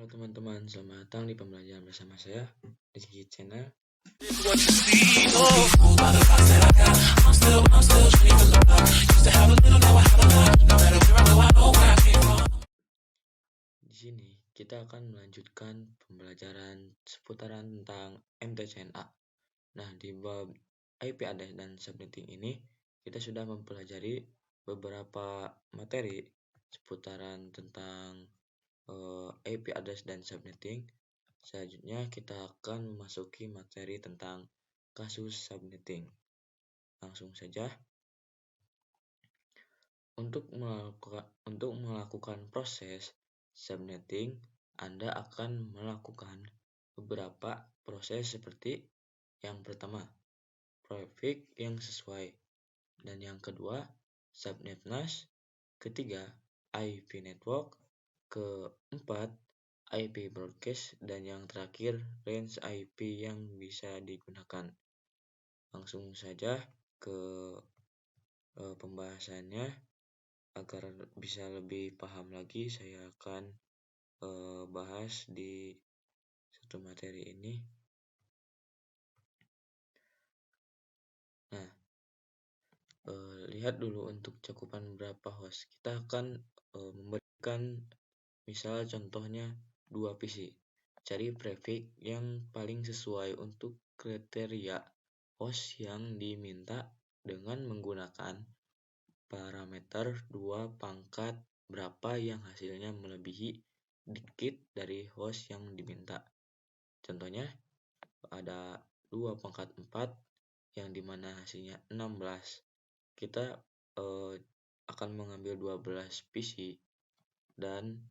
teman-teman, selamat datang di pembelajaran bersama saya di Sigi Channel. Di sini kita akan melanjutkan pembelajaran seputaran tentang MTCNA. Nah, di bab IP address dan subnetting ini kita sudah mempelajari beberapa materi seputaran tentang IP address dan subnetting. Selanjutnya kita akan memasuki materi tentang kasus subnetting. Langsung saja. Untuk melakukan proses subnetting, Anda akan melakukan beberapa proses seperti yang pertama, prefix yang sesuai, dan yang kedua, subnet mask, ketiga, IP network, keempat, IP broadcast, dan yang terakhir, range IP yang bisa digunakan. Langsung saja ke pembahasannya. Agar bisa lebih paham lagi, saya akan bahas di satu materi ini. Nah, lihat dulu untuk cakupan berapa host. Kita akan memberikan misal contohnya 2 PC. Cari prefix yang paling sesuai untuk kriteria host yang diminta dengan menggunakan parameter 2 pangkat berapa yang hasilnya melebihi dikit dari host yang diminta. Contohnya ada 2 pangkat 4 yang dimana hasilnya 16. Kita akan mengambil 12 PC dan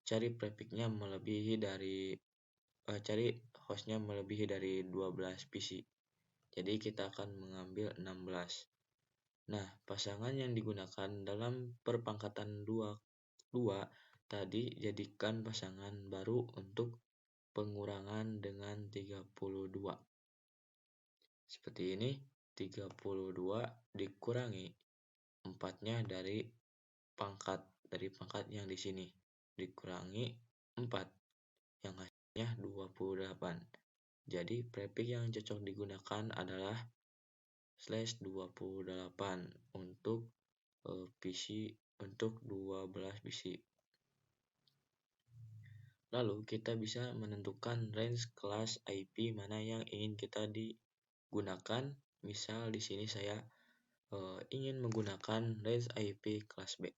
cari prefixnya melebihi dari cari hostnya melebihi dari 12 PC. Jadi kita akan mengambil 16. Nah, pasangan yang digunakan dalam perpangkatan 2 tadi jadikan pasangan baru untuk pengurangan dengan 32. Seperti ini, 32 dikurangi 4-nya dari pangkat yang di sini, dikurangi 4 yang hasilnya 28. Jadi prefix yang cocok digunakan adalah /28 untuk PC untuk 12 PC. Lalu kita bisa menentukan range kelas IP mana yang ingin kita digunakan. Misal di sini saya ingin menggunakan range IP kelas B.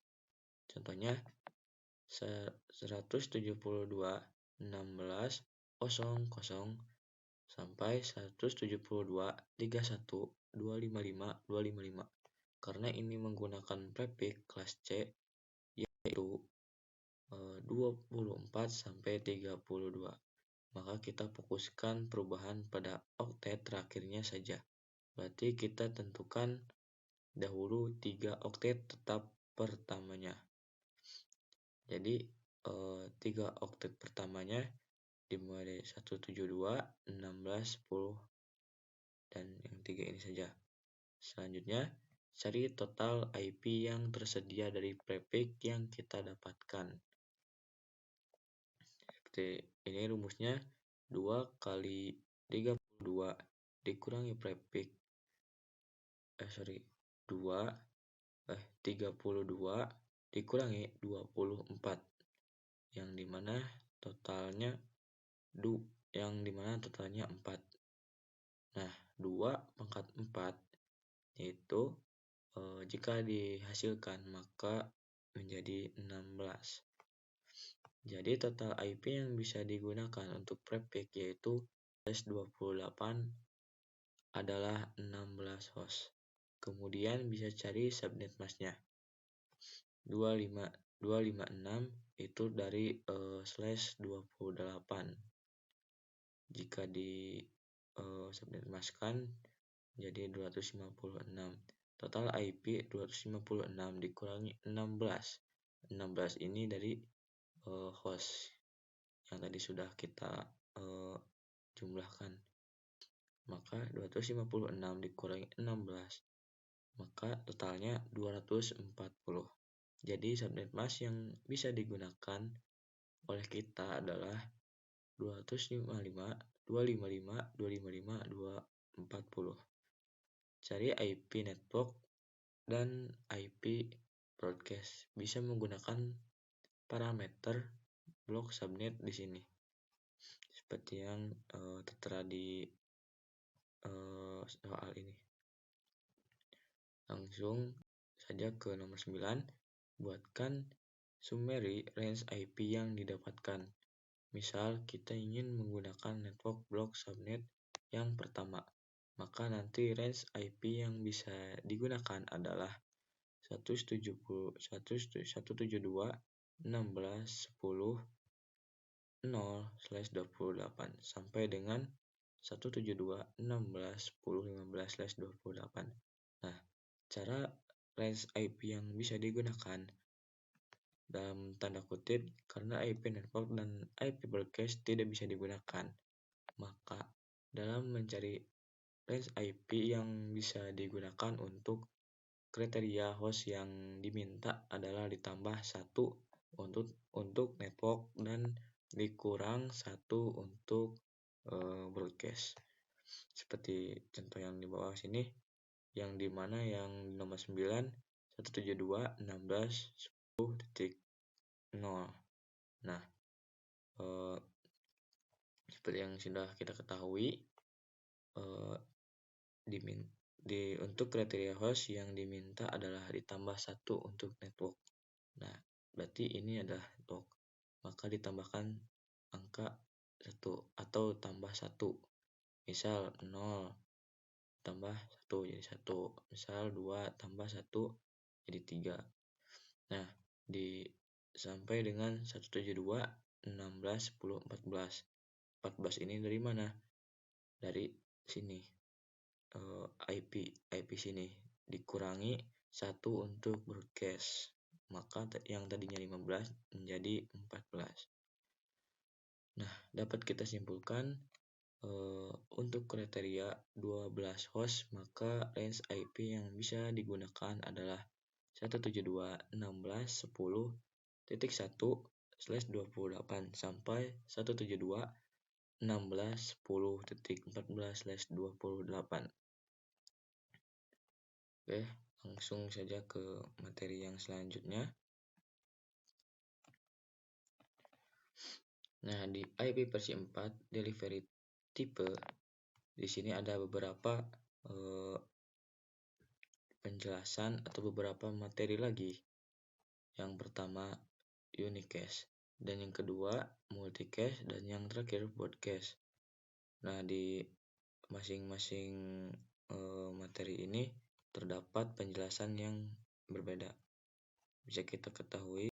Contohnya 172.16.00 sampai 172.31.255.255. Karena ini menggunakan prefix kelas C yaitu 24 sampai 32. Maka kita fokuskan perubahan pada oktet terakhirnya saja. Berarti kita tentukan dahulu 3 oktet tetap pertamanya. Jadi 3 oktet pertamanya dimulai dari 172, 16, 10 dan yang 3 ini saja. Selanjutnya, cari total IP yang tersedia dari prefix yang kita dapatkan. Seperti ini rumusnya, 2 kali 32 dikurangi prefix 32 dikurangi 24 yang dimana totalnya 4. Nah, 2 pangkat 4 yaitu jika dihasilkan maka menjadi 16. Jadi total IP yang bisa digunakan untuk prefix yaitu /28 adalah 16 host. Kemudian bisa cari subnet masknya. 256 itu dari /28. Jika di subnet maskkan jadi 256. Total IP 256 dikurangi 16. 16 ini dari host yang tadi sudah kita jumlahkan. Maka 256 dikurangi 16, maka totalnya 240. Jadi subnet mask yang bisa digunakan oleh kita adalah 255, 255, 255, 240. Cari IP network dan IP broadcast. Bisa menggunakan parameter blok subnet di sini. Seperti yang tertera di soal ini. Langsung saja ke nomor 9. Buatkan summary range IP yang didapatkan. Misal kita ingin menggunakan network blok subnet yang pertama, maka nanti range IP yang bisa digunakan adalah 172.168.16.10.0/28 sampai dengan 172.16.10.15/28. Nah, cara range IP yang bisa digunakan dalam tanda kutip karena IP network dan IP broadcast tidak bisa digunakan. Maka dalam mencari range IP yang bisa digunakan untuk kriteria host yang diminta adalah ditambah 1 untuk network dan dikurang 1 untuk broadcast. Seperti contoh yang di bawah sini, yang dimana yang nomor 9 172.16.10.0. Nah, seperti yang sudah kita ketahui, untuk kriteria host yang diminta adalah ditambah 1 untuk network. Nah, berarti ini adalah network. Maka ditambahkan angka 1 atau tambah 1. Misal 0 tambah 1 jadi 1. Misal 2 tambah 1 jadi 3. Nah, sampai dengan 172.16.10.14. 14 ini dari mana? Dari sini. IP sini dikurangi 1 untuk broadcast, maka yang tadinya 15 menjadi 14. Nah, dapat kita simpulkan untuk kriteria 12 host, maka range IP yang bisa digunakan adalah 172.16.10.1/28 sampai 172.16.10.14/28. Oke, langsung saja ke materi yang selanjutnya. Nah, di IP versi 4 delivery type, di sini ada beberapa penjelasan atau beberapa materi lagi. Yang pertama unicast, dan yang kedua multicast, dan yang terakhir broadcast. Nah, di masing-masing materi ini terdapat penjelasan yang berbeda. Bisa kita ketahui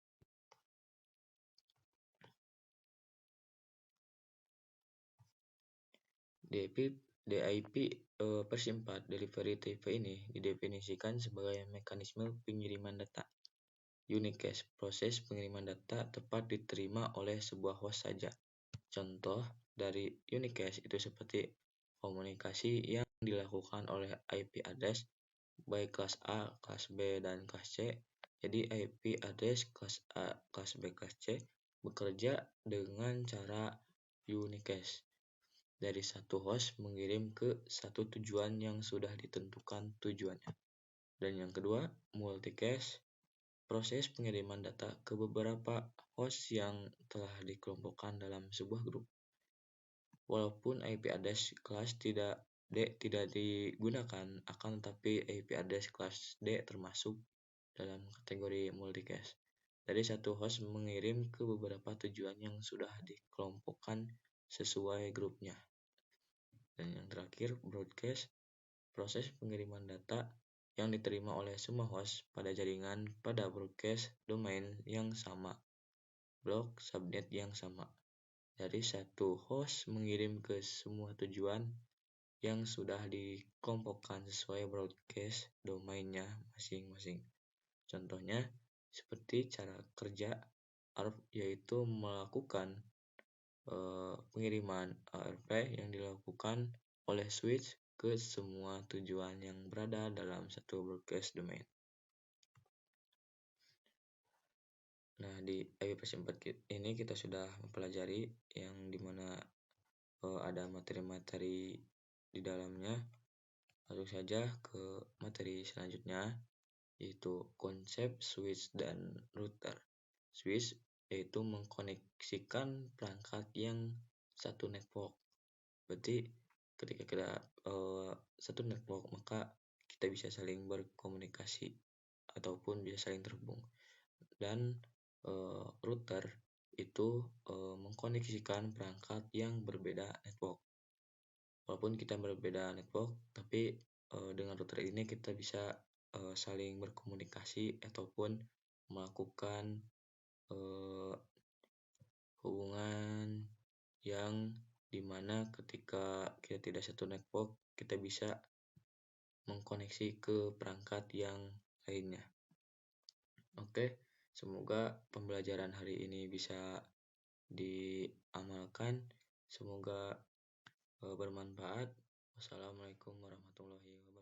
DIP versi 4 delivery type ini didefinisikan sebagai mekanisme pengiriman data. Unicast, proses pengiriman data tepat diterima oleh sebuah host saja. Contoh dari unicast itu seperti komunikasi yang dilakukan oleh IP address baik kelas A, kelas B, dan kelas C. Jadi IP address kelas A, kelas B, kelas C bekerja dengan cara unicast. Dari satu host mengirim ke satu tujuan yang sudah ditentukan tujuannya. Dan yang kedua, multicast, proses pengiriman data ke beberapa host yang telah dikelompokkan dalam sebuah grup. Walaupun IP address kelas D tidak digunakan, akan tetapi IP address kelas D termasuk dalam kategori multicast. Dari satu host mengirim ke beberapa tujuan yang sudah dikelompokkan sesuai grupnya. Dan yang terakhir, broadcast, proses pengiriman data yang diterima oleh semua host pada jaringan pada broadcast domain yang sama, blok subnet yang sama. Dari satu host mengirim ke semua tujuan yang sudah dikelompokkan sesuai broadcast domainnya masing-masing. Contohnya seperti cara kerja ARP, yaitu melakukan pengiriman ARP yang dilakukan oleh switch ke semua tujuan yang berada dalam satu broadcast domain. Nah, di episode 4 ini kita sudah mempelajari yang dimana ada materi-materi di dalamnya. Langsung saja ke materi selanjutnya, yaitu konsep switch dan router. Switch yaitu mengkoneksikan perangkat yang satu network. Berarti ketika kita satu network, maka kita bisa saling berkomunikasi ataupun bisa saling terhubung. Dan router itu mengkoneksikan perangkat yang berbeda network. Walaupun kita berbeda network, tapi dengan router ini kita bisa saling berkomunikasi ataupun melakukan hubungan yang dimana ketika kita tidak satu network, kita bisa mengkoneksi ke perangkat yang lainnya. Oke, semoga pembelajaran hari ini bisa diamalkan. Semoga bermanfaat. Wassalamualaikum warahmatullahi wabarakatuh.